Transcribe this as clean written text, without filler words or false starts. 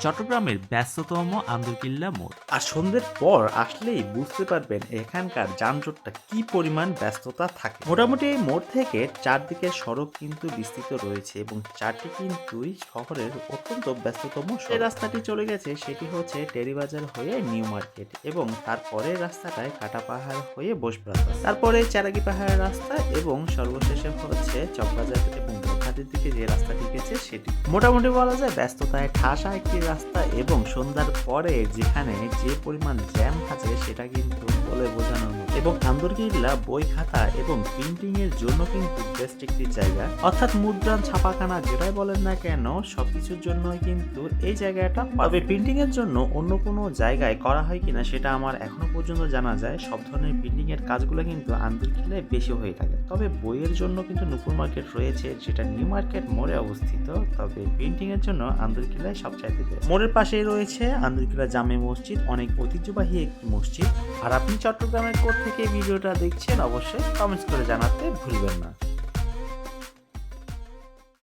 চট্টগ্রামের ব্যস্ততম আন্দরকিল্লা মোড়। আর সন্ধ্যের পর আসলেই বুঝতে পারবেন এখানকার যানজটটা কি পরিমাণ ব্যস্ততা থাকে। মোটামুটি এই মোড় থেকে চারদিকে সড়ক কিন্তু বিস্তৃত রয়েছে এবং চারটি কিন্তুই শহরের অত্যন্ত ব্যস্ততম সড়ক। এই রাস্তাটি চলে গেছে সেটি হচ্ছে টেরিবাজার হয়ে নিউ মার্কেট এবং তারপরে রাস্তাটায় কাটা পাহাড় হয়ে বসব্রাতা, তারপরে চারাগি পাহাড়ের রাস্তা এবং সর্বশেষে হচ্ছে চকবাজার এবং হাতের দিকে যে রাস্তাটি গেছে সেটি। মোটামুটি বলা যায় ব্যস্ততায় ঠাসা একটি রাস্তা এবং সন্ধ্যার পরে যেখানে যে পরিমাণ জ্যাম থাকে সেটা কিন্তু বলে বোঝানোর মতো। এবং আন্দরকিল্লা বই খাতা এবং প্রিন্টিং এর জন্য কিন্তু বেস্ট একটি জায়গা, অর্থাৎ মুদ্রণ ছাপাখানা যেটাই বলেন না কেন সবকিছুর জন্যই কিন্তু এই জায়গাটা। তবে প্রিন্টিং এর জন্য অন্য কোনো জায়গায় করা হয় কিনা সেটা আমার এখনো পর্যন্ত জানা যায়। সব ধরনের প্রিন্টিং এর কাজগুলো কিন্তু আন্দরকিল্লায় বেশি হয়ে থাকে। তবে বইয়ের জন্য কিন্তু নুপুর মার্কেট রয়েছে যেটা নিউ মার্কেট মোড়ে অবস্থিত। তবে প্রিন্টিং এর জন্য আন্দরকিল্লায় সবচাইতে বেস্ট। মোড়ের পাশেই রয়েছে আন্দরকিল্লা জামে মসজিদ, অনেক ঐতিহ্যবাহী একটি মসজিদ। আর আপনি চট্টগ্রামের কোথা থেকে ভিডিওটা দেখছেন অবশ্যই কমেন্টস করে জানাতে ভুলবেন না।